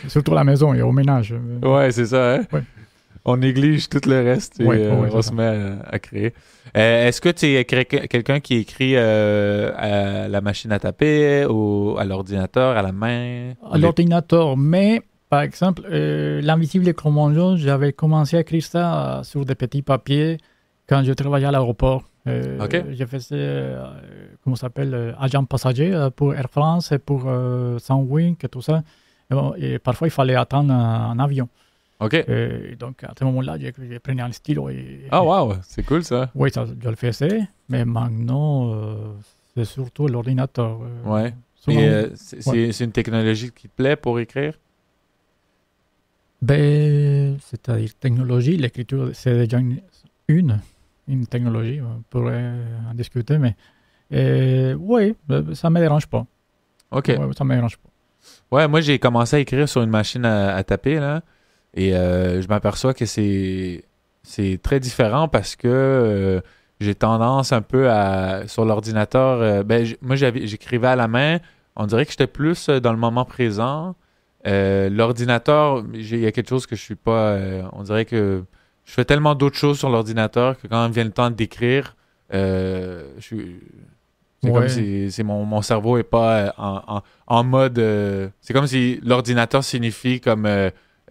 Surtout à la maison et au ménage. Ouais, c'est ça, hein? Ouais. On néglige tout le reste et Ouais, on c'est se ça. met à créer. Est-ce que tu es quelqu'un qui écrit à la machine à taper ou à l'ordinateur, à la main? À l'ordinateur, mais par exemple, l'invisible Cro-Magnon, j'avais commencé à écrire ça sur des petits papiers quand je travaillais à l'aéroport. Ok. Je faisais, comment ça s'appelle, agent passager pour Air France et pour Sunwing et tout ça. Et, bon, et parfois, il fallait attendre un avion. OK. Et donc, à ce moment-là, je prenais un stylo. Ah, wow, c'est cool ça. Oui, ça, je le faisais, mais maintenant, c'est surtout l'ordinateur. Ouais. Souvent, Et c'est une technologie qui te plaît pour écrire? ben, c'est-à-dire technologie, l'écriture, c'est déjà une technologie, on pourrait en discuter, mais oui, ça ne me dérange pas. OK. Ouais, ça me dérange pas. Ouais, moi, j'ai commencé à écrire sur une machine à taper, là, et je m'aperçois que c'est très différent parce que j'ai tendance un peu sur l'ordinateur, moi, j'écrivais à la main, on dirait que j'étais plus dans le moment présent. L'ordinateur, il y a quelque chose que je suis pas, on dirait que je fais tellement d'autres choses sur l'ordinateur que quand vient le temps d'écrire, c'est comme Ouais. si mon cerveau est pas en mode. C'est comme si l'ordinateur signifie comme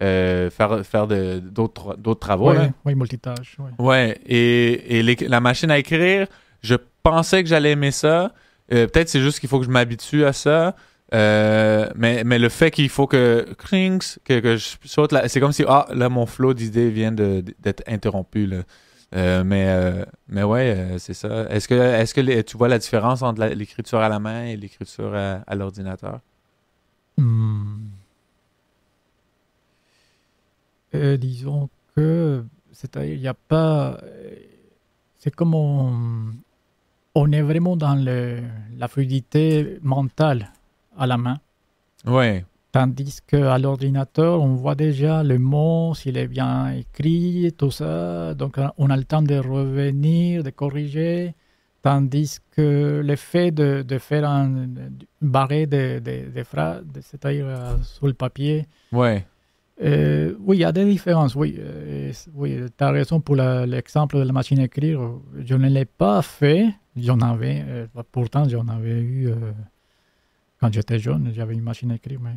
faire d'autres travaux. Là. Oui, multitâche. Ouais. Ouais, et la machine à écrire, je pensais que j'allais aimer ça. Peut-être c'est juste qu'il faut que je m'habitue à ça. Mais le fait qu'il faut que je saute là, c'est comme si là mon flow d'idées vient d'être interrompu là. Mais ouais, c'est ça. Est-ce que tu vois la différence entre l'écriture à la main et l'écriture à l'ordinateur? Hmm. Disons que, c'est-à-dire, il n'y a pas. C'est comme on est vraiment dans la fluidité mentale à la main. Ouais. Tandis qu'à l'ordinateur, on voit déjà le mot, s'il est bien écrit, tout ça. Donc, on a le temps de revenir, de corriger. Tandis que le fait de faire un barré de phrases, c'est-à-dire sur le papier, Ouais. oui, il y a des différences. Oui, oui, tu as raison pour l'exemple de la machine à écrire. Je ne l'ai pas fait. J'en avais, pourtant, j'en avais eu quand j'étais jeune. J'avais une machine à écrire, mais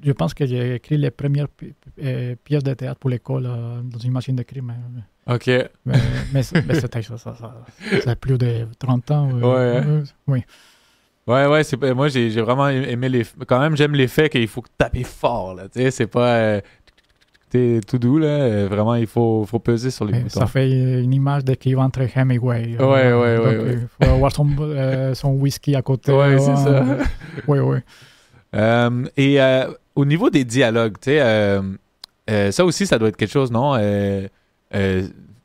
je pense que j'ai écrit les premières pièces de théâtre pour l'école dans une machine d'écrire. OK. Mais c'était ça a plus de 30 ans. Ouais. Oui. Ouais, moi j'ai vraiment aimé quand même j'aime l'effet qu'il faut taper fort là, tu sais, c'est pas t'es tout doux là, vraiment il faut peser sur les Mais boutons. ça fait une image d'écrivain très Hemingway. Ouais. Il faut avoir son whisky à côté. Ouais, c'est ça. Oui, oui. Et au niveau des dialogues, tu sais, ça aussi, ça doit être quelque chose, non?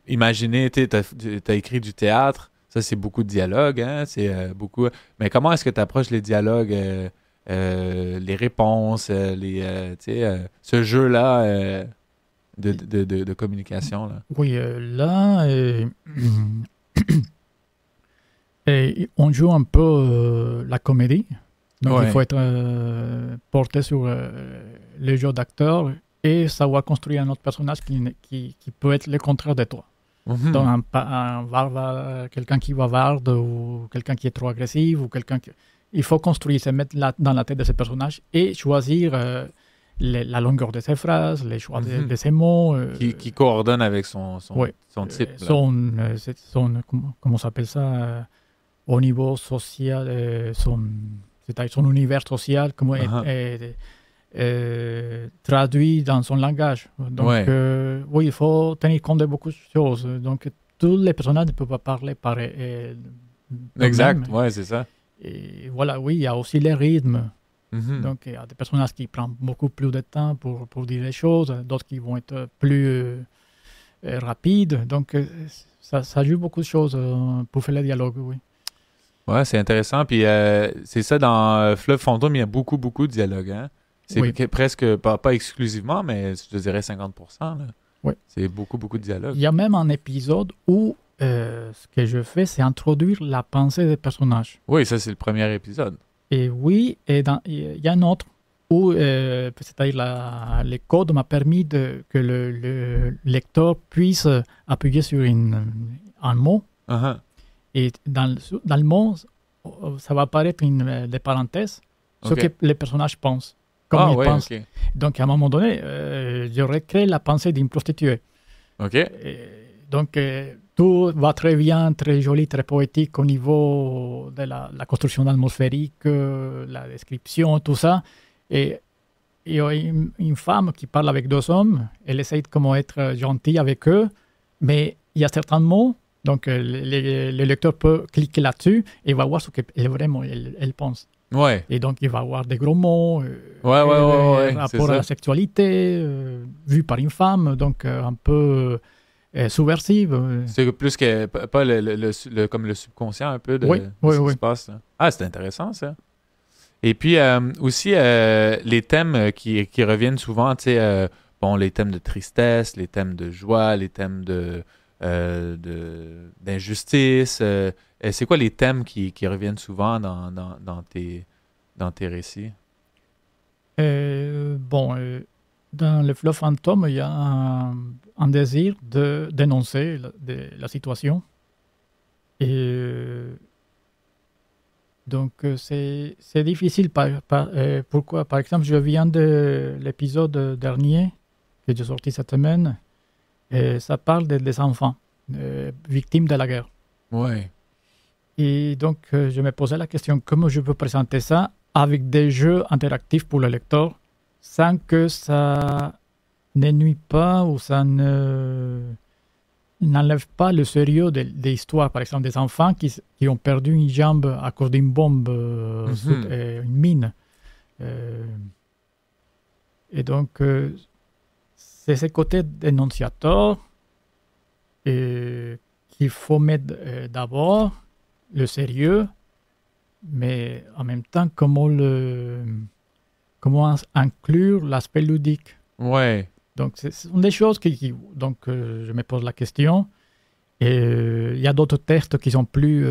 Imaginez, tu as écrit du théâtre, ça, c'est beaucoup de dialogues, hein? C'est beaucoup. Mais comment est-ce que tu approches les dialogues, les réponses, ce jeu-là de communication, là? Oui, là, et on joue un peu la comédie. Donc, Ouais. il faut être porté sur le jeu d'acteur et savoir construire un autre personnage qui peut être le contraire de toi. Mhm. Donc, un barbare, quelqu'un qui bavarde ou quelqu'un qui est trop agressif ou quelqu'un qui... Il faut construire, se mettre dans la tête de ce personnage et choisir la longueur de ses phrases, les choix de ses mots. Qui coordonne avec son Ouais. type. Là. Comment on s'appelle ça au niveau social, c'est-à-dire son univers social, comment est traduit dans son langage. Donc, Ouais. oui, il faut tenir compte de beaucoup de choses. Donc, tous les personnages ne peuvent pas parler pareil. Exact, ouais, c'est ça. Et voilà, oui, il y a aussi les rythmes. Mhm. Donc, il y a des personnages qui prennent beaucoup plus de temps pour dire les choses, d'autres qui vont être plus rapides. Donc, ça joue beaucoup de choses pour faire le dialogue, oui. Ouais, c'est intéressant. Puis c'est ça, dans Fleuve Fantôme, il y a beaucoup, beaucoup de dialogues. Hein? C'est Oui. presque, pas exclusivement, mais je dirais 50%. Là. Oui. C'est beaucoup, beaucoup de dialogues. Il y a même un épisode où ce que je fais, c'est introduire la pensée des personnages. Oui, ça, c'est le premier épisode. Et oui, et il y a un autre où, c'est-à-dire les codes m'a permis que le lecteur puisse appuyer sur un mot. Uh-huh. Et dans le mot, ça va apparaître des parenthèses, ce Ok. que les personnages pensent, comme ils ouais, pensent. OK. Donc, à un moment donné, j'aurais créé la pensée d'une prostituée. OK. Donc, tout va très bien, très joli, très poétique au niveau de la construction atmosphérique, la description, tout ça. Et il y a une femme qui parle avec deux hommes, elle essaie de comment être gentille avec eux, mais il y a certains mots, donc le lecteur peut cliquer là-dessus et va voir ce qu'elle vraiment elle pense. Ouais. Et donc, il va avoir des gros mots, Ouais, c'est rapport à ça. la sexualité, vu par une femme, donc un peu subversive. C'est plus que pas comme le subconscient un peu de, Oui, de oui, ce qui oui. se passe. Là. Ah, c'est intéressant ça. Et puis aussi les thèmes qui reviennent souvent, tu sais, bon, les thèmes de tristesse, les thèmes de joie, les thèmes d'injustice. C'est quoi les thèmes qui reviennent souvent dans tes récits? Dans le fleuve fantôme, il y a un désir de dénoncer la situation. Et donc, c'est difficile. Pourquoi? Par exemple, je viens de l'épisode dernier que j'ai sorti cette semaine. Et ça parle des enfants victimes de la guerre. Ouais. Et donc, je me posais la question, comment je peux présenter ça avec des jeux interactifs pour le lecteur sans que ça ne nuit pas ou ça n'enlève pas le sérieux des histoires. Par exemple, des enfants qui ont perdu une jambe à cause d'une bombe, une mine. Et donc, c'est ce côté dénonciateur qu'il faut mettre d'abord, le sérieux, mais en même temps, comment inclure l'aspect ludique. Ouais. Donc, ce sont des choses donc, je me pose la question. Et il y a d'autres textes qui sont plus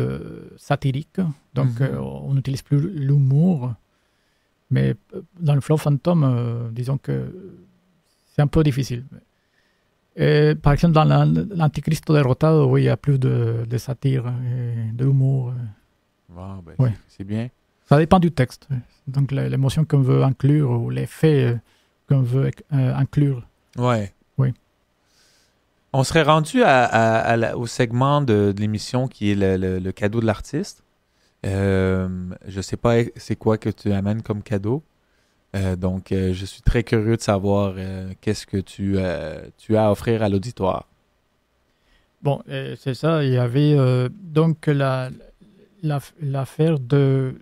satiriques, donc on n'utilise plus l'humour. Mais dans le Flow Phantom, disons que c'est un peu difficile. Par exemple, dans l'Anticristo Derrotado, oui, il y a plus de satire et de l'humour. Wow, ben, Ouais. c'est bien. Ça dépend du texte. Donc, l'émotion qu'on veut inclure ou l'effet qu'on veut inclure. Ouais. Oui. On serait rendu au segment de l'émission qui est le cadeau de l'artiste. Je sais pas c'est quoi que tu amènes comme cadeau. Donc, je suis très curieux de savoir qu'est-ce que tu as à offrir à l'auditoire. Bon, c'est ça. Il y avait donc l'affaire de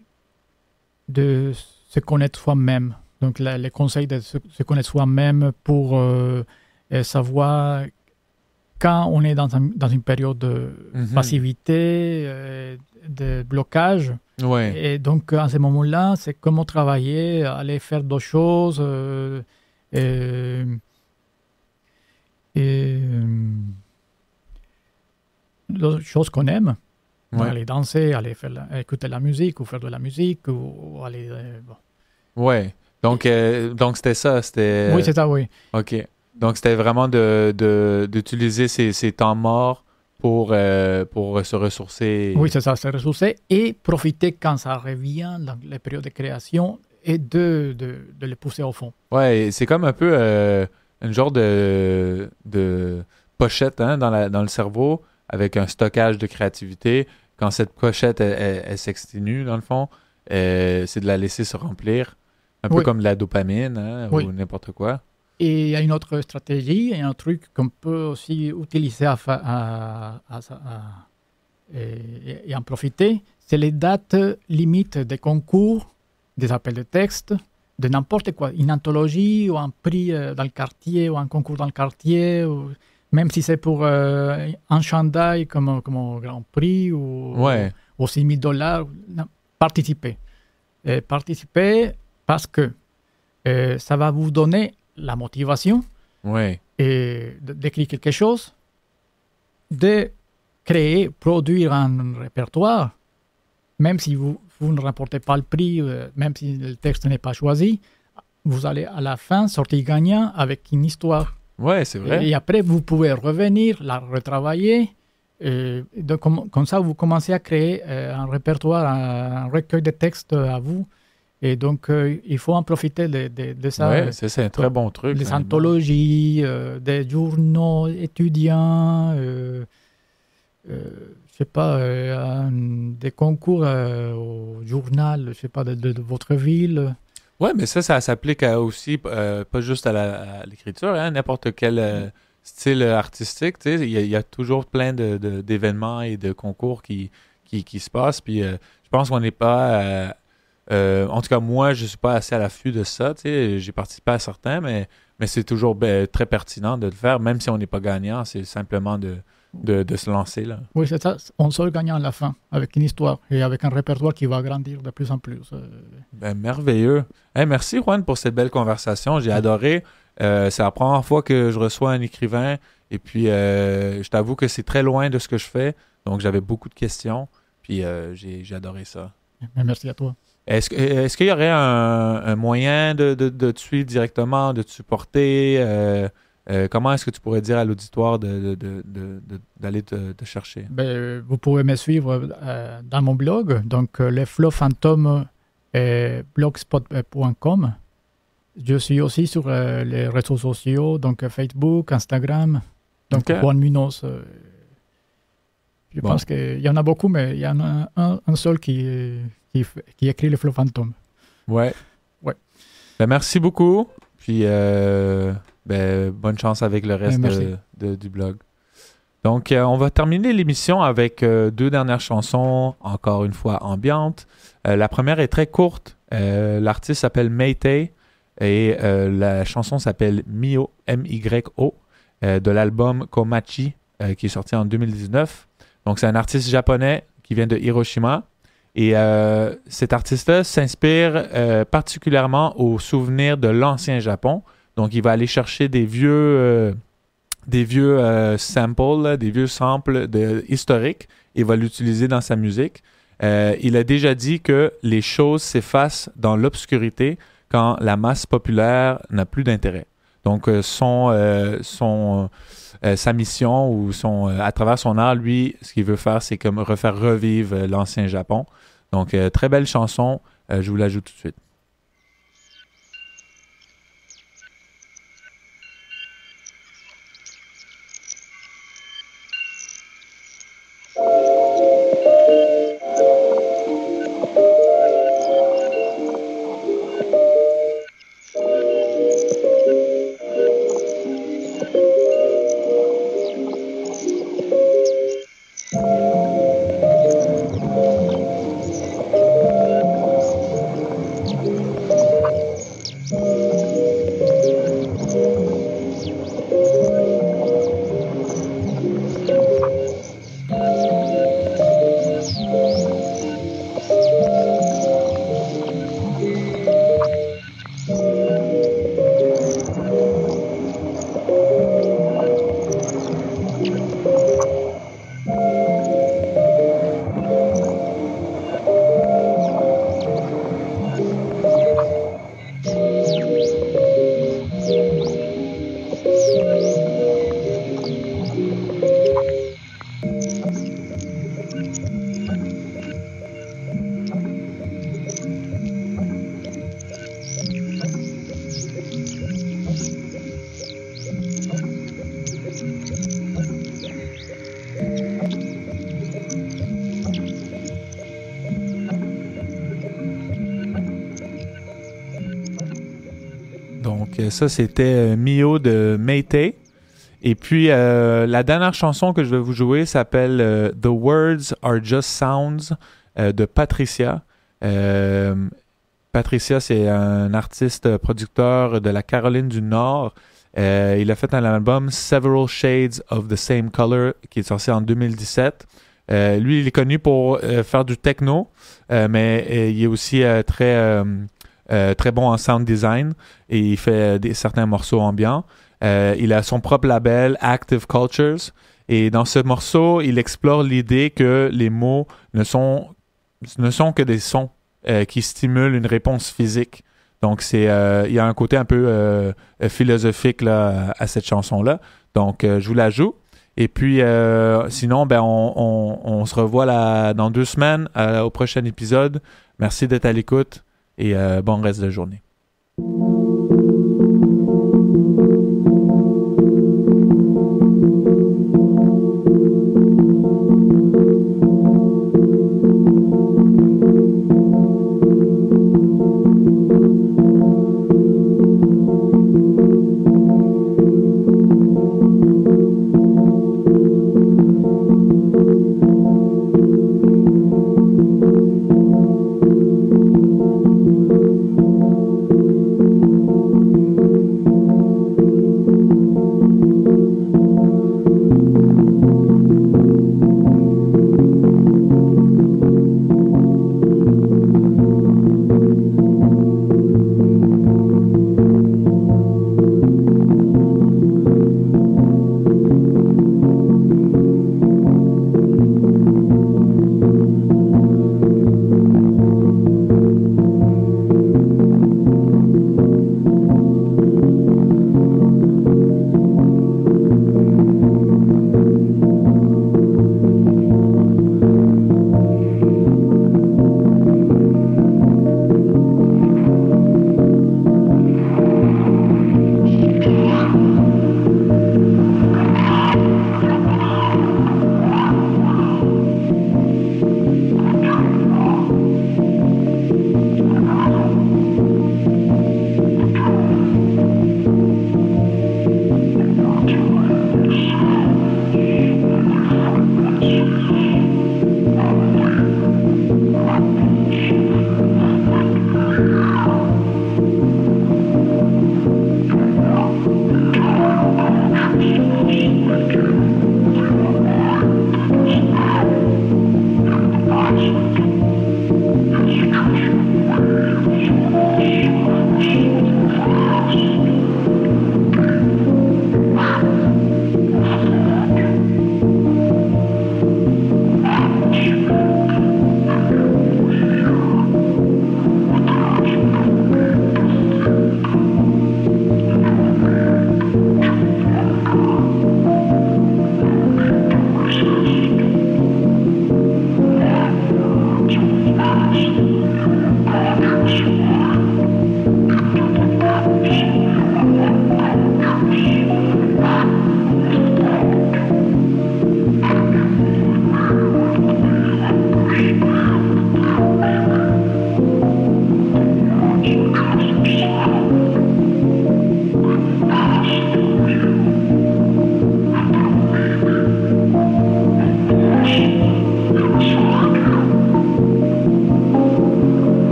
se connaître soi-même. Donc, les conseils de se connaître soi-même pour savoir quand on est dans une période de passivité, de blocage. Ouais. Et donc, à ce moment-là, c'est comment travailler, aller faire d'autres choses. D'autres choses qu'on aime. Ouais. Aller danser, aller écouter la musique ou faire de la musique ou aller... bon. Ouais. Donc c'était ça. C'était. Oui, c'est ça, oui. OK. Donc, c'était vraiment d'utiliser ces temps morts pour se ressourcer. Oui, c'est ça, se ressourcer et profiter quand ça revient dans les périodes de création et de les pousser au fond. Ouais, c'est comme un peu une genre de pochette hein, dans le cerveau avec un stockage de créativité. Quand cette pochette, elle s'exténue, dans le fond, c'est de la laisser se remplir. Un peu Oui. comme de la dopamine hein, Oui. ou n'importe quoi. Et il y a une autre stratégie, et un truc qu'on peut aussi utiliser et en profiter, c'est les dates limites des concours des appels de texte, de n'importe quoi, une anthologie ou un prix dans le quartier ou un concours dans le quartier, ou même si c'est pour un chandail comme au Grand Prix ou 6 000 $, participez. Participez parce que ça va vous donner la motivation d'écrire quelque chose, de créer, produire un répertoire, même si vous ne remportez pas le prix, même si le texte n'est pas choisi, vous allez à la fin sortir gagnant avec une histoire. Ouais, c'est vrai. Et après, vous pouvez revenir, la retravailler. Comme ça, vous commencez à créer un répertoire, un recueil de textes à vous. Et donc, il faut en profiter de ça. Oui, c'est un très bon truc. Des anthologies, des journaux étudiants, je sais pas, des concours au journal, je sais pas, de votre ville. Oui, mais ça s'applique aussi, pas juste à l'écriture, hein, n'importe quel style artistique. Il y a toujours plein d'événements et de concours qui se passent. Puis je pense qu'on n'est pas... en tout cas, moi, je ne suis pas assez à l'affût de ça. J'ai participé à certains, mais c'est toujours très pertinent de le faire, même si on n'est pas gagnant. C'est simplement de se lancer. Là. Oui, c'est ça. On sort gagnant à la fin, avec une histoire et avec un répertoire qui va grandir de plus en plus. Merveilleux. Hey, merci, Juan, pour cette belle conversation. J'ai adoré. C'est la première fois que je reçois un écrivain. Et puis, je t'avoue que c'est très loin de ce que je fais. Donc, j'avais beaucoup de questions. Puis, j'ai adoré ça. Merci à toi. Est-ce qu'il y aurait un moyen de te suivre directement, de te supporter? Comment est-ce que tu pourrais dire à l'auditoire d'aller te chercher? Vous pouvez me suivre dans mon blog, donc le Flow Fantôme blogspot.com. Je suis aussi sur les réseaux sociaux, donc Facebook, Instagram, donc Juan Munoz. Je pense qu'il y en a beaucoup, mais il y en a un seul qui écrit le Flow Fantôme. Ouais. Merci beaucoup. Puis, bonne chance avec le reste du blog. Donc, on va terminer l'émission avec 2 dernières chansons, encore une fois ambiantes. La première est très courte. L'artiste s'appelle Maytay et la chanson s'appelle Myo, M-Y-O, de l'album Komachi, qui est sorti en 2019. Donc, c'est un artiste japonais qui vient de Hiroshima. Et cet artiste-là s'inspire particulièrement aux souvenirs de l'ancien Japon. Donc, il va aller chercher des vieux samples, là, des vieux samples historiques, et va l'utiliser dans sa musique. Il a déjà dit que les choses s'effacent dans l'obscurité quand la masse populaire n'a plus d'intérêt. Donc, sa mission ou à travers son art, lui, ce qu'il veut faire, c'est comme refaire revivre l'ancien Japon. Donc, très belle chanson. Je vous l'ajoute tout de suite. Ça, c'était Myo de Maytay. Et puis, la dernière chanson que je vais vous jouer s'appelle The Words Are Just Sounds de Patricia. Patricia, c'est un artiste producteur de la Caroline du Nord. Il a fait un album Several Shades of the Same Color qui est sorti en 2017. Lui, il est connu pour faire du techno, mais il est aussi très bon en sound design et il fait certains morceaux ambiants. Il a son propre label, Active Cultures. Et dans ce morceau, il explore l'idée que les mots ne sont que des sons qui stimulent une réponse physique. Donc, il y a un côté un peu philosophique là, à cette chanson-là. Donc, je vous la joue. Et puis, sinon, on se revoit dans 2 semaines au prochain épisode. Merci d'être à l'écoute et bon reste de journée.